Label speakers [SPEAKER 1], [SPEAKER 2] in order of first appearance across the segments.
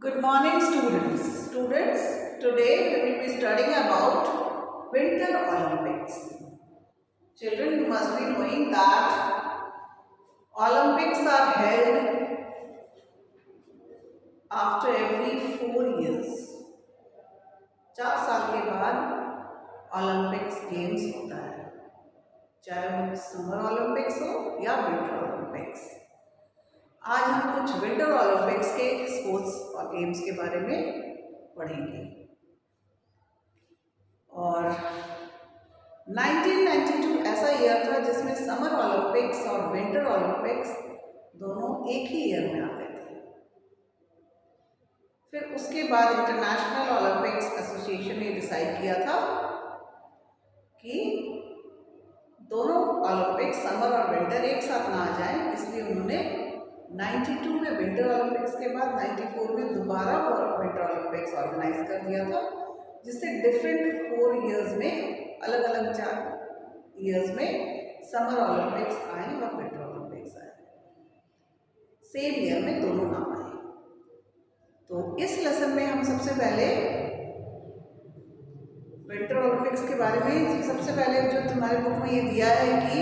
[SPEAKER 1] Good morning, students. Students, today we will be studying about Winter Olympics. Children, you must be knowing that Olympics are held after every 4 years. 4 साल के बाद Olympics games होता है, चाहे वो summer Olympics हो या winter Olympics. आज हम कुछ विंटर ओलंपिक्स के स्पोर्ट्स और गेम्स के बारे में पढ़ेंगे। और 1992 ऐसा ईयर था जिसमें समर ओलंपिक्स और विंटर ओलंपिक्स दोनों एक ही ईयर में आते थे। फिर उसके बाद इंटरनेशनल ओलंपिक्स एसोसिएशन ने डिसाइड किया था कि दोनों ओलंपिक्स समर और विंटर एक साथ ना आ जाएं, इसलिए उन्होंने 92 में विंटर ओलंपिक्स के बाद 94 में दोबारा विंटर ओलंपिक्स ऑर्गेनाइज कर दिया था, जिससे डिफरेंट 4 ईयर्स में अलग अलग 4 ईयर्स में समर ओलंपिक्स आए और विंटर ओलंपिक्स आए, सेम ईयर में दोनों नाम आए। तो इस लेसन में हम सबसे पहले विंटर ओलंपिक्स के बारे में सबसे पहले जो तुम्हारे बुक में ये दिया है कि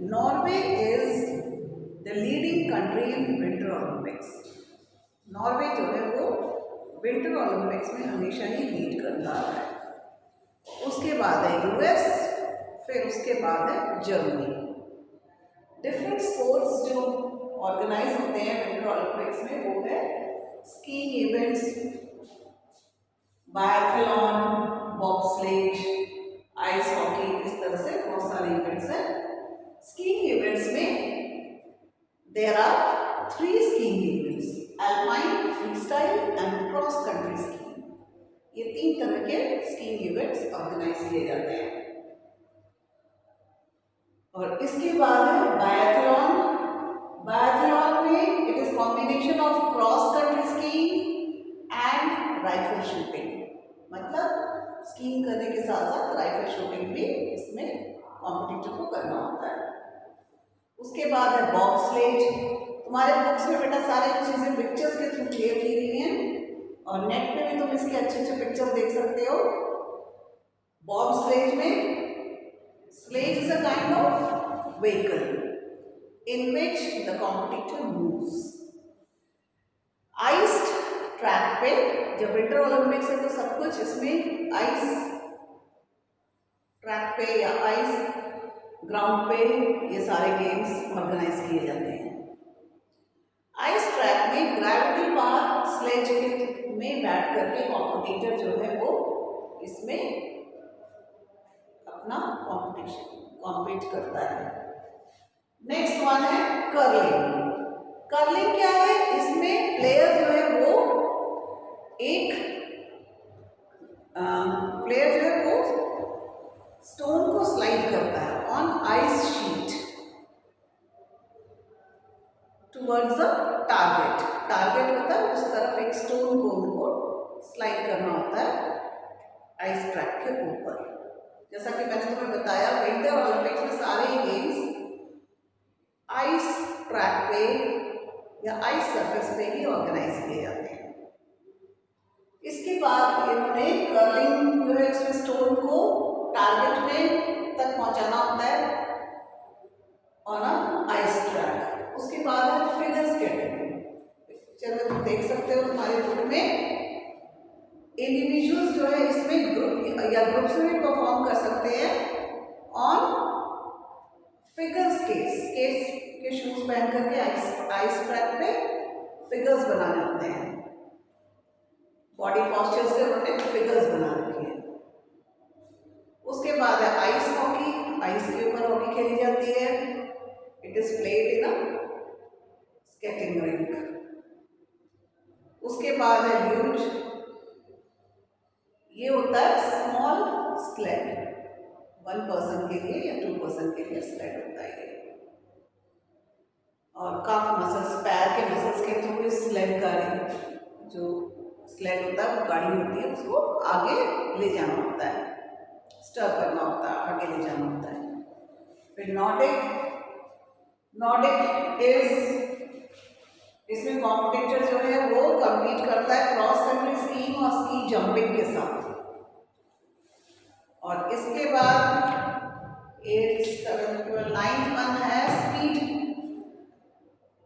[SPEAKER 1] Norway is the leading country in winter Olympics. Norway जो है वो विंटर ओलंपिक्स में हमेशा ही लीड करता है। उसके बाद है यूएस, फिर उसके बाद है जर्मनी। डिफरेंट स्पोर्ट्स जो ऑर्गेनाइज होते हैं विंटर ओलंपिक्स में वो है skiing events, biathlon, bobsleigh, ice hockey, इस तरह से बहुत सारे इवेंट्स हैं। स्कीइंग इवेंट्स में there are 3 skiing events: alpine, freestyle and cross country skiing। ये 3 तरह के स्कीइंग इवेंट्स ऑर्गेनाइज किए जाते हैं। और इसके बाद है बायथलॉन। बायथलॉन में it is combination of cross country skiing and rifle shooting, मतलब स्कीइंग करने के साथ साथ राइफल शूटिंग भी इसमें कॉम्पिटिटर को करना होता है। उसके बाद है बॉब्स्लेज। तुम्हारे बुक्स में बेटा सारी चीज़ें पिक्चर्स के थ्रू क्लियर की गई हैं और नेट पे भी तुम इसके अच्छे अच्छे पिक्चर्स देख सकते हो। बॉब्स्लेज में sledge is a kind of vehicle in which the competitor moves. Ice track पे, जब विंटर ओलंपिक्स है तो सब कुछ इसमें आइस ट्रैक पे या आइस ग्राउंड पे ये सारे गेम्स ऑर्गेनाइज किए जाते हैं। आइस ट्रैक में ग्रेविटी पावर स्लेज में बैठ करके कॉम्पिटिटर जो है वो इसमें अपना कॉम्पीट करता है। नेक्स्ट वन है कर्लिंग। कर्लिंग क्या है? इसमें प्लेयर जो है वो स्टोन को स्लाइड करता है on ice sheet towards the target. Target होता है उस तरफ एक स्टोन को उनको स्लाइड करना होता है आइस ट्रैक के ऊपर। जैसा कि मैंने तुम्हें बताया, विंटर ओलंपिक्स में सारे ही गेम्स आइस ट्रैक पे या आइस सरफेस पे ही ऑर्गेनाइज किए जाते हैं। इसके बाद इन्होंने कर्लिंग जो है उसमें स्टोन को टारगेट में तक पहुंचाना होता है ऑन आइस ट्रैक। उसके बाद है फिगर स्केटिंग। चलो तुम देख सकते हो तुम्हारे बुक में इंडिविजुअल्स जो है इसमें ग्रुप्स में परफॉर्म कर सकते हैं ऑन फिगर स्केट्स के शूज पहन करके आइस ट्रैक पे फिगर्स बनाने होते हैं। बॉडी पॉस्चर से उन्होंने फिगर्स बना रखी है। उसके बाद है आइस हॉकी। आइस के ऊपर हॉकी खेली जाती है। It is played in a skating rink. उसके बाद है ल्यूज। ये होता है स्मॉल स्लेड, 1 पर्सन के लिए या 2 पर्सन के लिए स्लेड होता है। और काफ मसल्स, पैर के मसल्स के थ्रू इस स्लेड का जो स्लेड होता है वो गाड़ी होती है, उसको आगे ले जाना होता है, स्टर करना होता है, आगे ले जाना होता है। फिर नॉर्डिक इज, इसमें कॉम्पिटिटर जो है वो कम्पीट करता है क्रॉस कंट्री स्कीइंग और स्की जंपिंग के साथ। और इसके बाद 8th 7th 12th 9th one है speed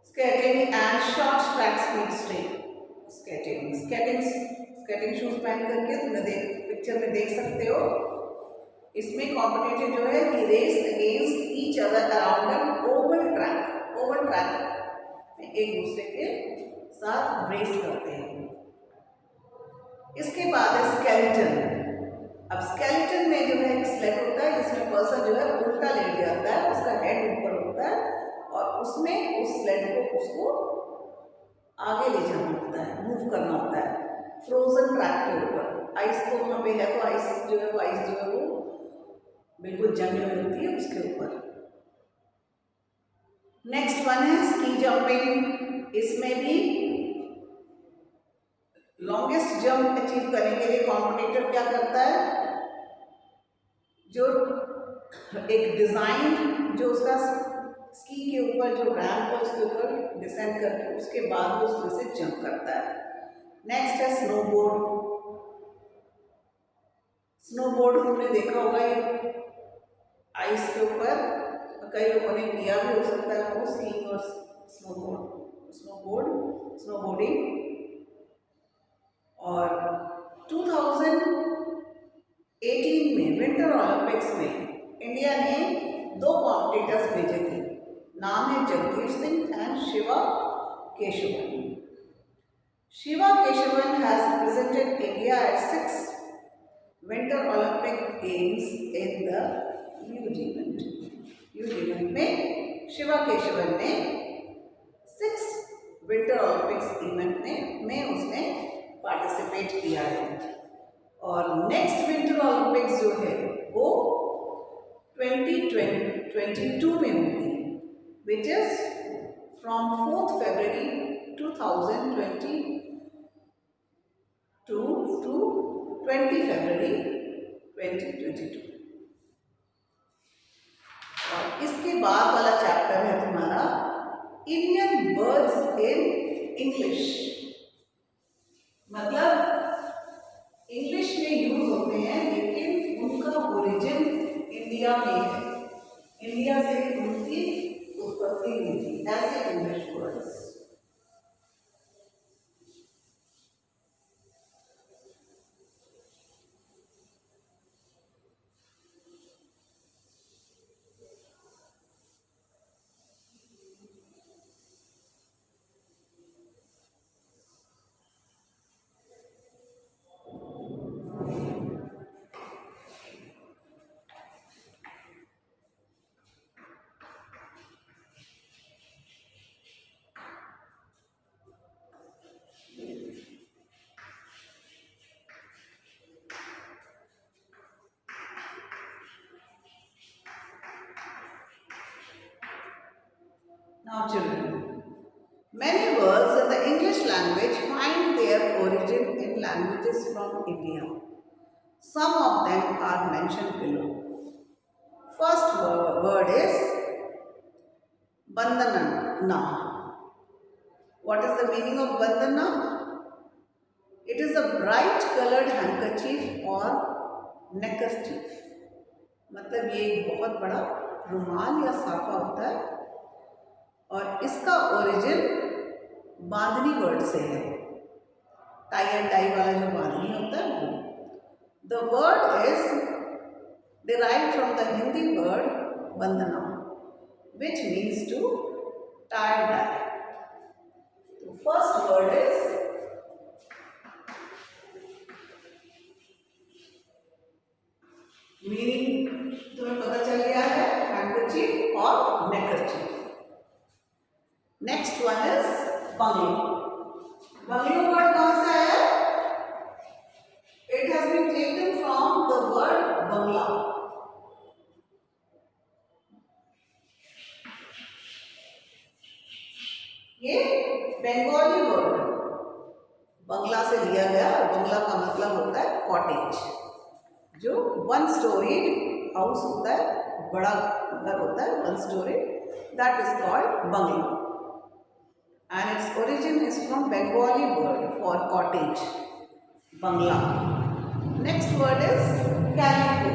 [SPEAKER 1] skating and short track speed skating shoes पहन करके तुम्हें पिक्चर में देख सकते हो। इसमें कॉम्पिटिटिव जो है कि race against each other around an oval track में एक दूसरे के साथ रेस करते हैं। इसके बाद है स्केलेटन। अब स्केलेटन में जो है एक स्लेट होता है जिसमें पर्सन जो है उल्टा लेट जाता है, उसका हेड ऊपर होता है और उसमें उस स्लेट को उसको आगे ले जाना होता है, मूव करना होता है फ्रोजन ट्रैक के ऊपर। आइस तो वहाँ पे है तो आइस जो है वो बिल्कुल जमी हुई होती है उसके ऊपर। नेक्स्ट वन है स्की जंपिंग। इसमें भी लॉन्गेस्ट जंप अचीव करने के लिए कॉम्पिटिटर क्या करता है, जो एक डिजाइन जो उसका स्की के ऊपर जो रैंप है उसके ऊपर डिसेंड करके उसके बाद वो उसमें से जंप करता है। नेक्स्ट है स्नोबोर्ड तुमने देखा होगा, ये आइस के ऊपर कई लोगों ने किया भी हो सकता है वो स्कीइंग और स्नोबोर्डिंग। और 2018 में विंटर ओलंपिक्स में इंडिया ने 2 कॉम्पिटिटर्स भेजे थे। नाम है Jagdish Singh and Shiva Keshavan has represented India at 6 winter Olympic games in the new Zealand में शिवा केशवन ने 6 विंटर ओलंपिक्स इवेंट में उसने पार्टिसिपेट किया है। और नेक्स्ट विंटर ओलंपिक्स जो है वो 2022 में होगी, which is from 4th February 2022 to 20 February 2022। और इसके बाद वाला चैप्टर है तुम्हारा इंडियन वर्ड्स इन इंग्लिश। मतलब इंग्लिश में यूज होते हैं लेकिन उनका ओरिजिन इंडिया में है, इंडिया से उनकी उत्पत्ति हुई थी, ऐसे English words. Now children, many words in the English language find their origin in languages from India. Some of them are mentioned below. First word is bandana. What is the meaning of bandana? It is a bright colored handkerchief or neckerchief. मतलब ये एक बहुत बड़ा रुमाल या साफा होता है और इसका ओरिजिन बांधनी वर्ड से है, टाई एंड डाई वाला जो बांधनी होता है वो। The word is derived from the Hindi word bandhna which means to tie dye. तो फर्स्ट वर्ड इज मीनिंग तुम्हें पता चल गया है, हैंडकरचीफ और neckerchief. Next one is bungalow. Bungalow word कहाँ से आया? It has been taken from the word bangla. ये बंगाली वर्ड बंगला से लिया गया। बंगला का मतलब होता है कॉटेज, जो 1 story हाउस होता है, बड़ा घर होता है 1 story, that is called Bangla. and its origin is from Bengali word for cottage, bangla. Next word is calico.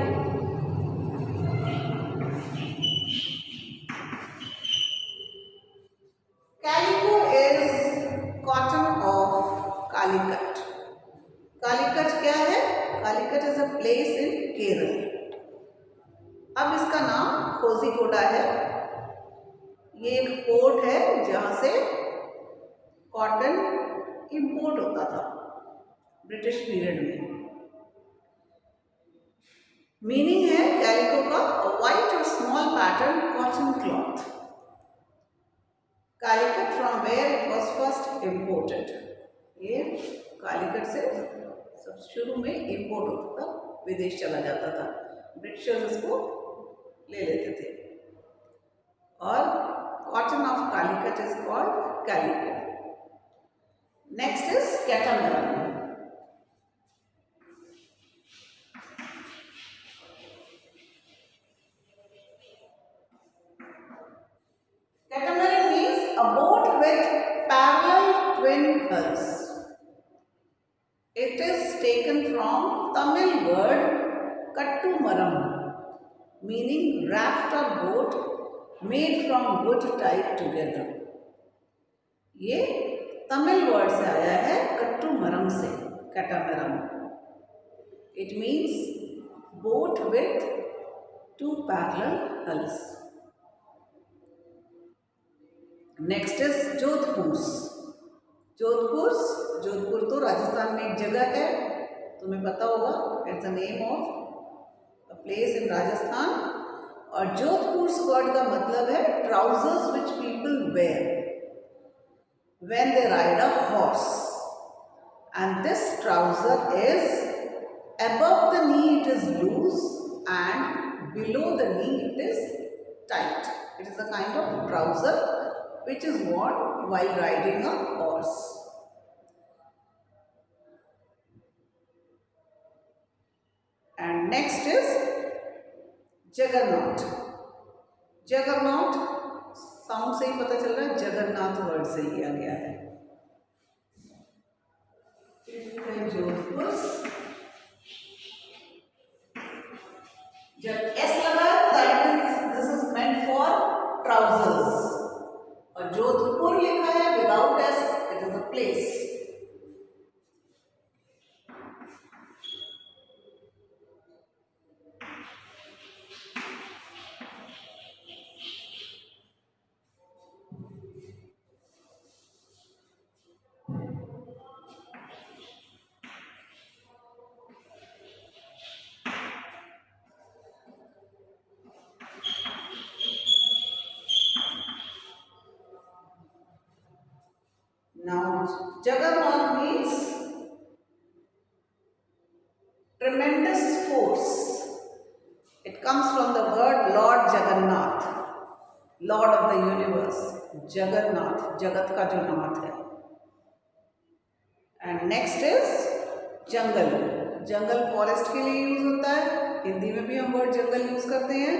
[SPEAKER 1] Calico is cotton of Calicut. Calicut क्या है? Calicut is a place in Kerala. अब इसका नाम कोझिकोड है। ये एक port है जहाँ से कॉटन इंपोर्ट होता था ब्रिटिश पीरियड में। मीनिंग है कैलिको का वाइट और small pattern cotton cloth. Calicut from where it was first imported. ये कालीकट से सब शुरू में इम्पोर्ट होता था, विदेश चला जाता था, ब्रिटिशर्स इसको ले लेते थे। और cotton of Calicut is called calico. Next is catamaran. Catamaran means a boat with parallel twin hulls. It is taken from Tamil word kattumaram, meaning raft or boat made from wood tied together. ये Tamil word से आया है, कट्टुमरम से, catamaran. It means boat with two parallel hulls. Next is Jodhpur. Jodhpur तो राजस्थान में एक जगह है, तुम्हें पता होगा, it's the name of a place in Rajasthan. और जोधपुर वर्ड का मतलब है trousers which people wear when they ride a horse, and this trouser is above the knee it is loose and below the knee it is tight. It is a kind of trouser which is worn while riding a horse. And next is Juggernaut. Juggernaut sound से ही पता चल रहा है, Jagannath word से लिया गया है। जोधपुर, जब एस लगा that means this is meant for trousers, और जोधपुर लिखा है without S, it is a place. Now, Juggernaut means tremendous force. It comes from the word Lord Jagannath, Lord of the universe. Jagannath, जगत का जो नाथ है। And next is jungle. Jungle forest के लिए use होता है, हिंदी में भी हम वर्ड जंगल यूज करते हैं।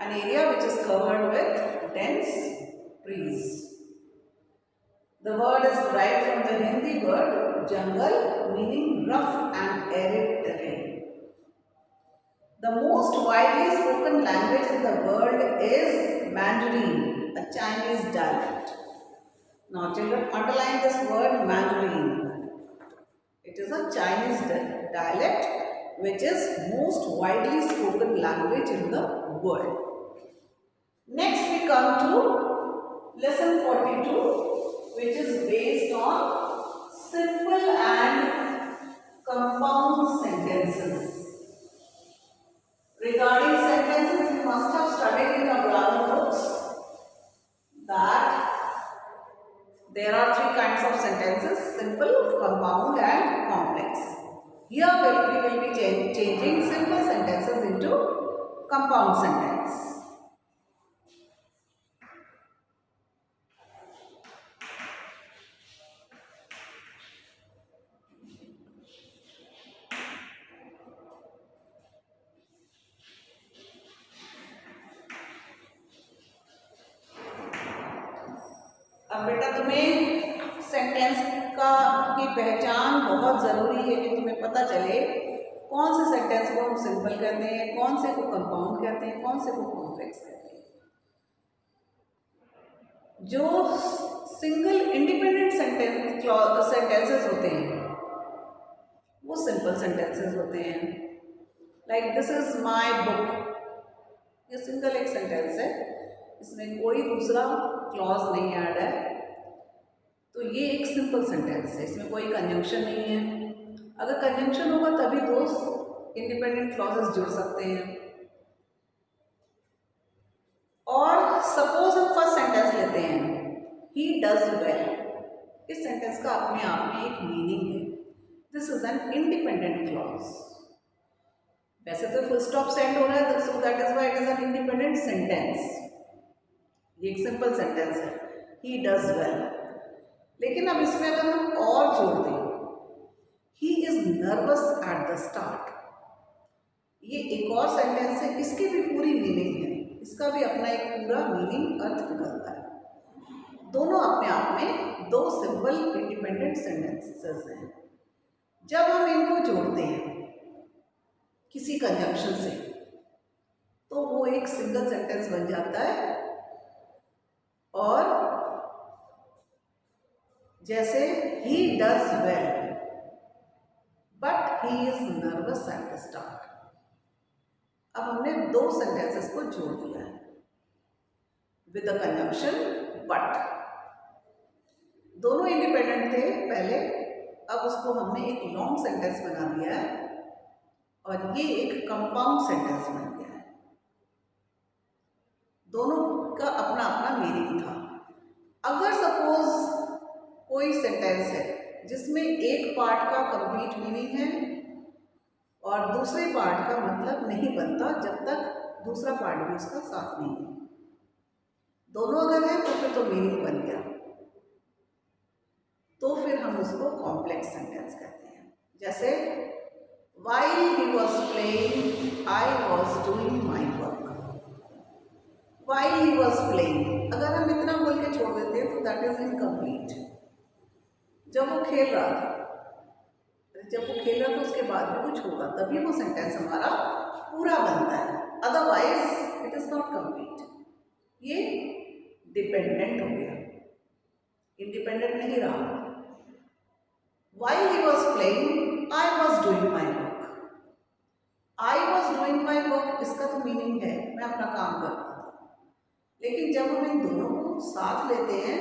[SPEAKER 1] An area which is covered with dense trees. The word is derived from the Hindi word jungle, meaning rough and arid terrain. The most widely spoken language in the world is Mandarin, a Chinese dialect. Now children, underline this word Mandarin. It is a Chinese dialect which is most widely spoken language in the world. Next we come to lesson 42. Which is based on simple and compound sentences. Regarding sentences, you must have studied in your grammar books that there are three kinds of sentences: simple, compound and complex. Here we will be changing simple sentences into compound sentence. अब बेटा तुम्हें sentence का की पहचान बहुत ज़रूरी है कि तुम्हें पता चले कौन से सेंटेंस को हम सिंपल कहते हैं, कौन से को कंपाउंड कहते हैं, कौन से को कॉम्प्लेक्स कहते हैं। जो सिंगल इंडिपेंडेंट सेंटेंसेस होते हैं वो सिंपल सेंटेंसेस होते हैं। Like this is my book, ये सिंगल एक सेंटेंस है, इसमें कोई दूसरा क्लॉज नहीं ऐड है, तो ये एक सिंपल सेंटेंस है, इसमें कोई कंजंक्शन नहीं है। अगर कंजंक्शन होगा तभी दो इंडिपेंडेंट क्लॉजेस जुड़ सकते हैं। और सपोज हम फर्स्ट सेंटेंस लेते हैं, ही डज वेल। इस सेंटेंस का अपने आप में एक मीनिंग है, this is an independent clause. वैसे तो फुल स्टॉप से एंड हो रहा है, so that is why it is an independent sentence. ये एक सिंपल सेंटेंस है, ही डज वेल। लेकिन अब इसमें अगर हम और जोड़ दें, he is nervous at the start, ये एक और सेंटेंस है, इसकी भी पूरी मीनिंग है, इसका भी अपना एक पूरा मीनिंग अर्थ निकलता है। दोनों अपने आप में दो सिंपल इंडिपेंडेंट सेंटेंसेस हैं। जब हम इनको जोड़ते हैं किसी कंजंक्शन से तो वो एक सिंगल सेंटेंस बन जाता है। और जैसे he does well but he is nervous at the start, अब हमने दो सेंटेंसेस को जोड़ दिया है विद द कंजंक्शन बट। दोनों इंडिपेंडेंट थे पहले, अब उसको हमने एक लॉन्ग सेंटेंस बना दिया है और ये एक कंपाउंड सेंटेंस बन गया है। दोनों का अपना अपना मीनिंग था। अगर सपोज कोई सेंटेंस है जिसमें एक पार्ट का कंप्लीट मीनिंग है और दूसरे पार्ट का मतलब नहीं बनता जब तक दूसरा पार्ट भी उसका साथ नहीं है, दोनों अगर है तो फिर तो मीनिंग बन गया, तो फिर हम उसको कॉम्प्लेक्स सेंटेंस कहते हैं। जैसे while he was playing I was doing my work, while he was playing अगर हम इतना बोल के छोड़ देते हैं तो दैट इज इनकम्प्लीट। जब वो खेल रहा था, उसके बाद भी कुछ होगा तभी वो सेंटेंस हमारा पूरा बनता है, otherwise it is not complete. ये डिपेंडेंट हो गया, इंडिपेंडेंट नहीं रहा। while he was playing I was doing my work, I was doing my work इसका तो मीनिंग है मैं अपना काम कर रहा था, लेकिन जब हम इन दोनों को साथ लेते हैं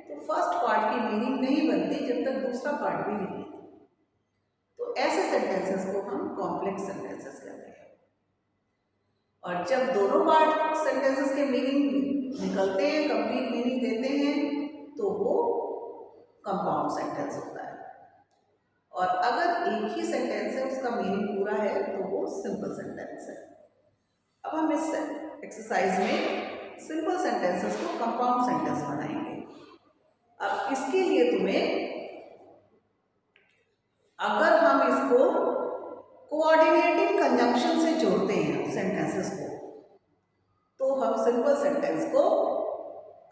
[SPEAKER 1] तो फर्स्ट पार्ट की मीनिंग नहीं बनती जब तक दूसरा पार्ट भी नहीं है। तो ऐसे सेंटेंसेस को हम कॉम्प्लेक्स सेंटेंसेस कहते हैं। और जब दोनों पार्ट सेंटेंसेस के मीनिंग निकलते हैं, कंप्लीट मीनिंग देते हैं, तो वो कंपाउंड सेंटेंस होता है। और अगर एक ही सेंटेंस है उसका मीनिंग पूरा है तो वो सिंपल सेंटेंस है। अब हम इस एक्सरसाइज में सिंपल सेंटेंसेस को कंपाउंड सेंटेंस बनाएंगे। अब इसके लिए तुम्हें, अगर हम इसको कोऑर्डिनेटिंग कंजंक्शन से जोड़ते हैं सेंटेंसेस को, तो हम सिंपल सेंटेंस को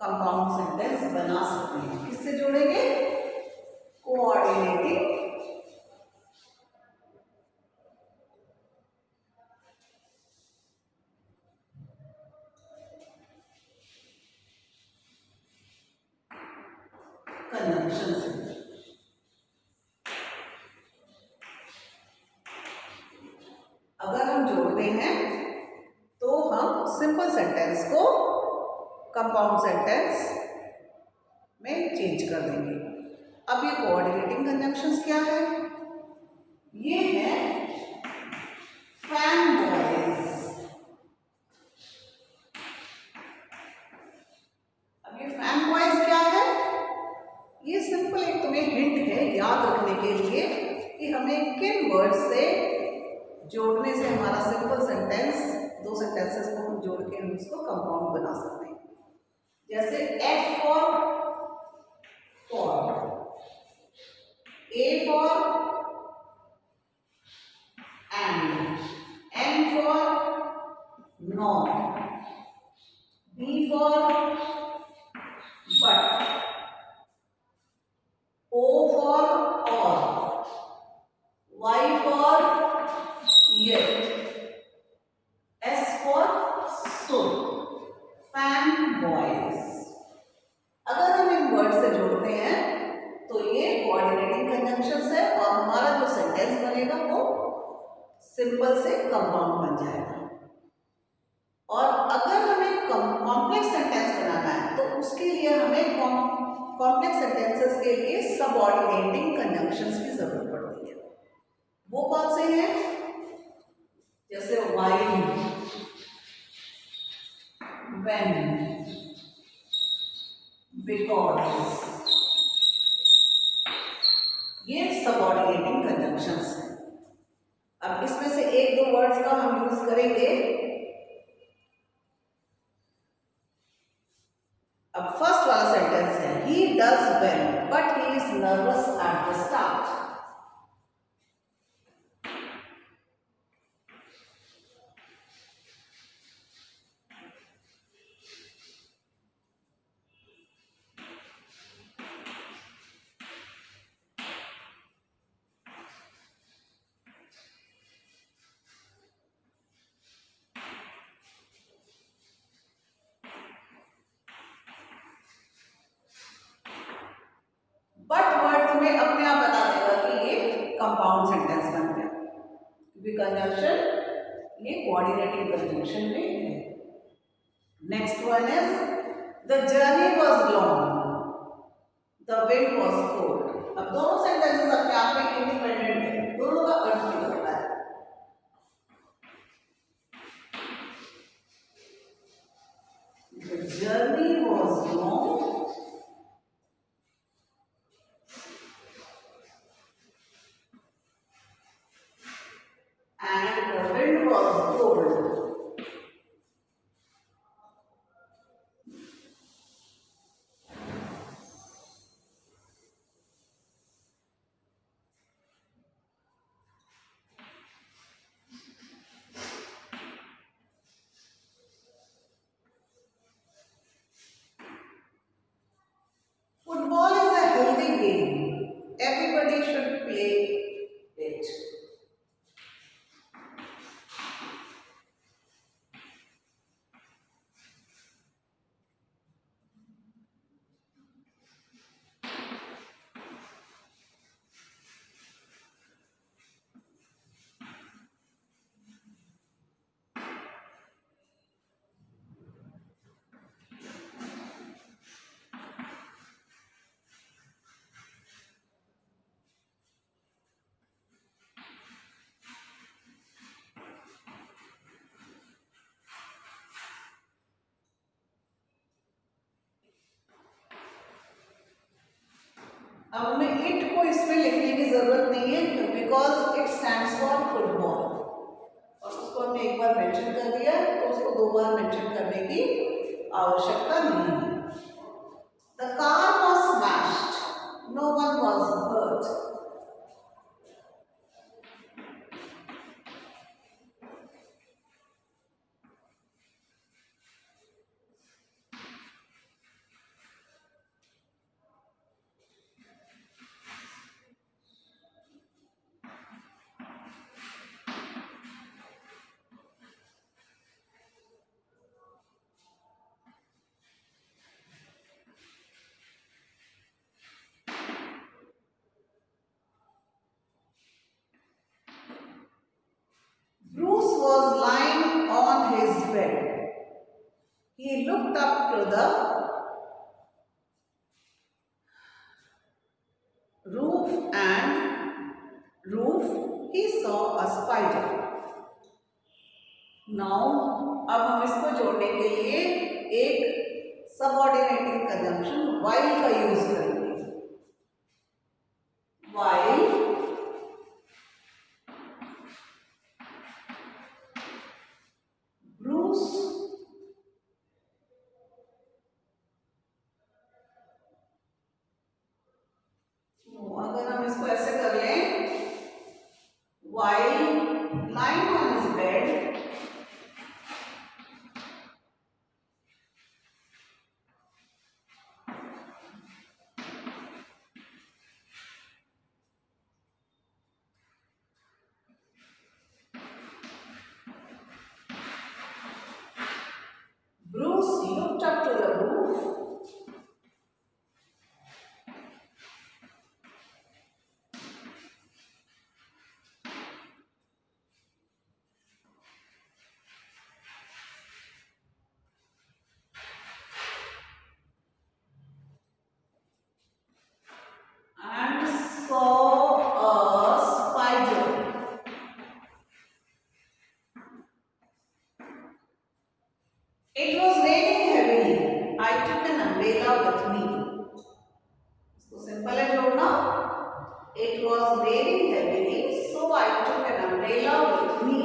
[SPEAKER 1] कंपाउंड सेंटेंस बना सकते हैं। किससे जोड़ेंगे? कोऑर्डिनेटिंग कंजंक्शन से। अगर हम जोड़ते हैं तो हम सिंपल सेंटेंस को कंपाउंड सेंटेंस में चेंज कर देंगे। अब ये कोऑर्डिनेटिंग कंजंक्शंस क्या है? ये है फैन बॉयज। अब ये फैन बॉयज क्या है? ये सिंपल एक तुम्हें हिंट है याद रखने के लिए कि हमें किन वर्ड से जोड़ने से हमारा सिंपल सेंटेंस, दो सेंटेंसेस को हम जोड़ के हम उसको कंपाउंड बना सकते हैं। जैसे F for, A for and, N for not, B for but, conjunctions है और हमारा जो सेंटेंस बनेगा वो सिंपल से कंपाउंड बन जाएगा। और अगर हमें कॉम्प्लेक्स सेंटेंस बनाना है तो उसके लिए हमें कॉम्प्लेक्स सेंटेंसेस के लिए सबऑर्डिनेटिंग कंजंक्शंस की जरूरत पड़ती है। वो कौन से हैं? जैसे व्हाइल, व्हेन, बिकॉज, ये सबऑर्डिनेटिंग कंजंक्शंस हैं। अब इसमें से एक दो वर्ड्स का हम यूज करेंगे। अब फर्स्ट वाला सेंटेंस है, he does well but he is nervous at the start. But word तुम्हें अपने आप बता देगा कि ये कंपाउंड सेंटेंस बन गया, क्योंकि कंजंक्शन ये कोऑर्डिनेटिंग कंजंक्शन में है। Next one is the journey was long, the wind was cold. अब दोनों सेंटेंसेस अपने आप में इंडिपेंडेंट है, दोनों का अर्थ निकलता है। The journey was long and the wind was cold. Football is a healthy game. Everybody should play it. अब हमें इट को इसमें लिखने की जरूरत नहीं है, because it stands for football, और उसको हमने एक बार मेंशन कर दिया तो उसको दो बार मेंशन करने की आवश्यकता नहीं है। The car was smashed, no one was hurt. Bruce was lying on his bed. He looked up to the roof he saw a spider. Now अब हम इसको जोड़ने के लिए एक सबऑर्डिनेटिंग कंजंक्शन while का यूज करेंगे। while Bruce अगर हम इसको ऐसे कर लें, while lying on his bed, Bruce looked up to the roof It was raining heavily, so I took an umbrella with me.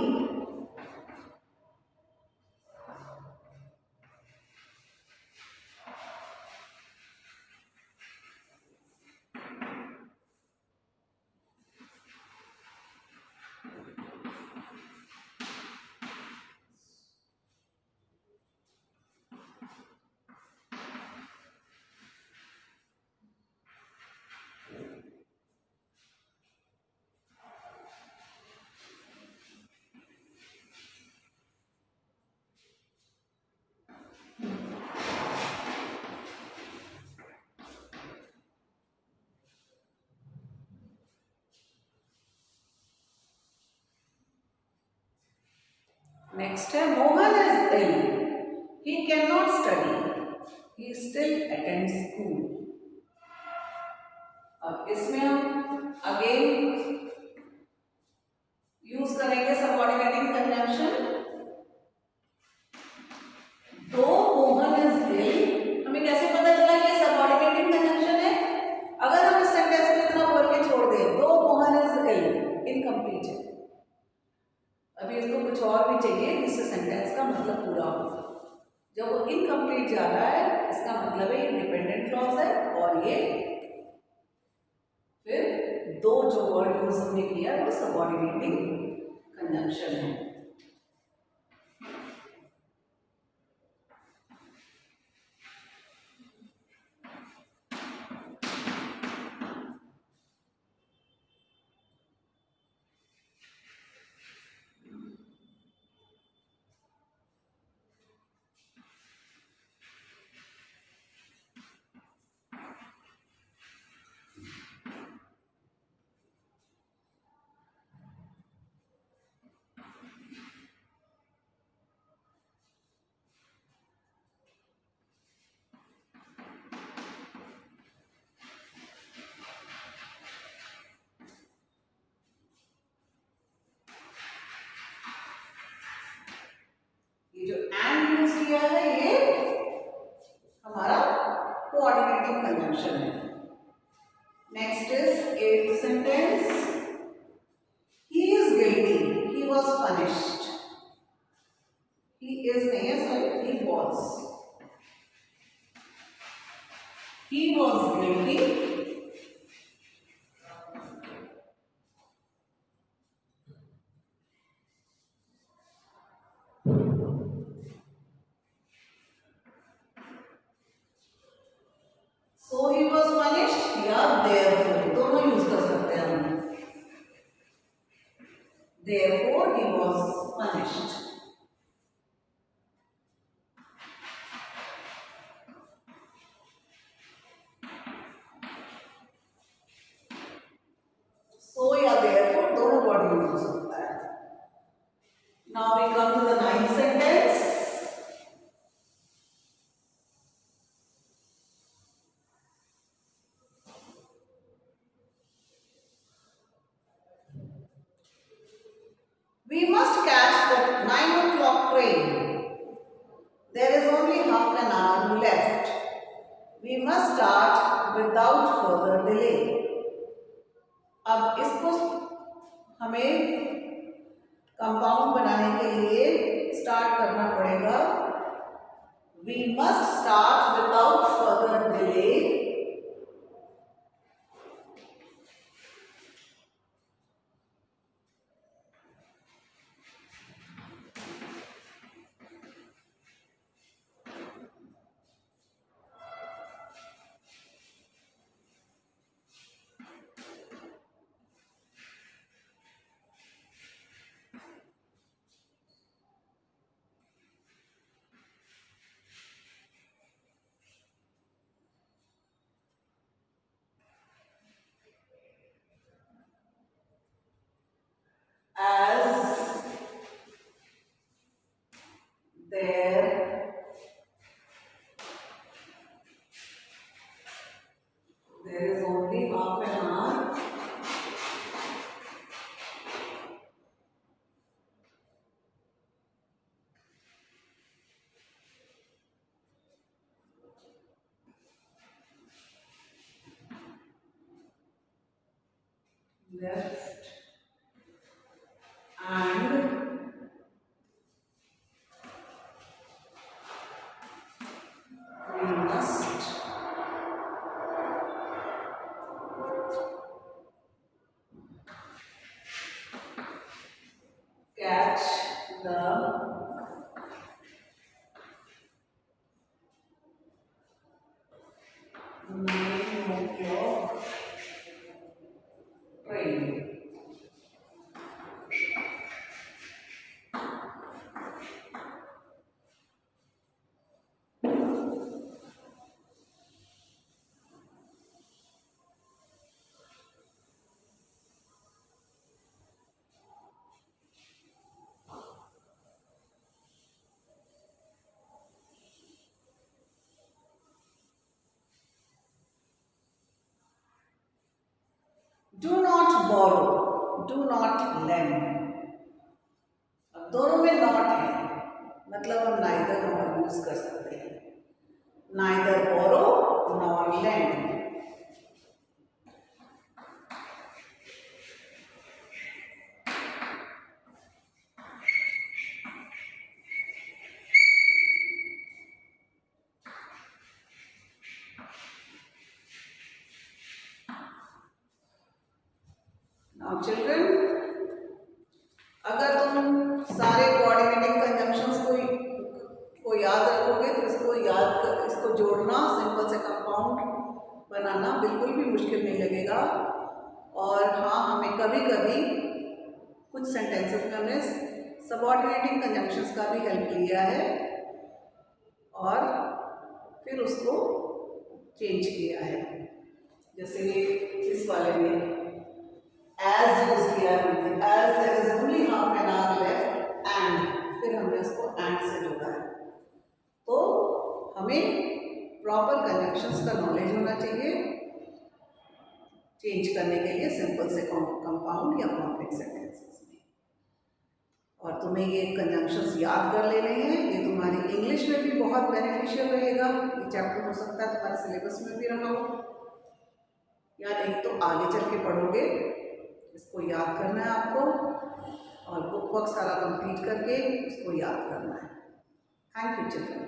[SPEAKER 1] Next है Mohan is ill. He cannot study. He still attends school. अब इसमें हम again use करेंगे subordinating conjunction. दो Mohan is इल, हमें कैसे पता चला कि सबऑर्डिनेटिंग कंजंक्शन है? अगर हम इस सेंटेंस को इतना बोल के छोड़ दें, दो मोहन इज इल, इनकम्प्लीट है. अभी इसको कुछ और भी चाहिए जिससे सेंटेंस का मतलब पूरा हो. जब वो इनकम्प्लीट जा रहा है, इसका मतलब है ये डिपेंडेंट क्लॉज है और ये फिर दो जो वर्ड यूज हमने किया वो सबऑर्डिनेटिंग कंजंक्शन है. ये जो एंड यूज किया है ये हमारा कोऑर्डिनेटिंग कंजंक्शन है. Next is eighth sentence. He is guilty, he was punished. He is नहीं है, sorry, he was. He was guilty. So he was punished या therefore दोनों यूज कर सकते हैं हम. Therefore he was punished. So या therefore दोनों वर्ड यूज हो सकता है. Now we come to the ninth sentence. We must catch the 9 o'clock train. There is only half an hour left. We must start without further delay. अब इसको हमें compound बनाने के लिए स्टार्ट करना पड़ेगा. We must start without further delay. left and we must catch the o'clock train. Do not borrow, do not lend. अब दोनों में नॉट है, मतलब हम नाइदर नॉर यूज कर सकते हैं. नाइदर बोरो नॉर लेंड. नाउ चिल्ड्रन, अगर तुम सारे कोऑर्डिनेटिंग कंजंक्शंस को याद रखोगे तो इसको जोड़ना, सिंपल से कंपाउंड बनाना बिल्कुल भी मुश्किल नहीं लगेगा. और हाँ, हमें कभी कभी कुछ सेंटेंसेस में हमने सबऑर्डिनेटिंग कंजंक्शंस का भी हेल्प लिया है और फिर उसको चेंज किया है. जैसे इस वाले में एज यूज किया हमने, as there is only half an hour left and, फिर हमने उसको एंड से जोड़ा है. तो हमें प्रॉपर कंजंक्शंस का नॉलेज होना चाहिए चेंज करने के लिए सिंपल से कंपाउंड या कॉम्प्लेक्स सेंटेंसेस में. और तुम्हें ये कंजंक्शंस याद कर लेने हैं. ये तुम्हारी इंग्लिश में भी बहुत बेनिफिशियल रहेगा. ये चैप्टर हो सकता है तुम्हारे सिलेबस में भी रहा हो, या नहीं तो आगे चल के पढ़ोगे. इसको याद करना है आपको और बुक वर्क सारा कंप्लीट करके इसको याद करना है. Thank you children.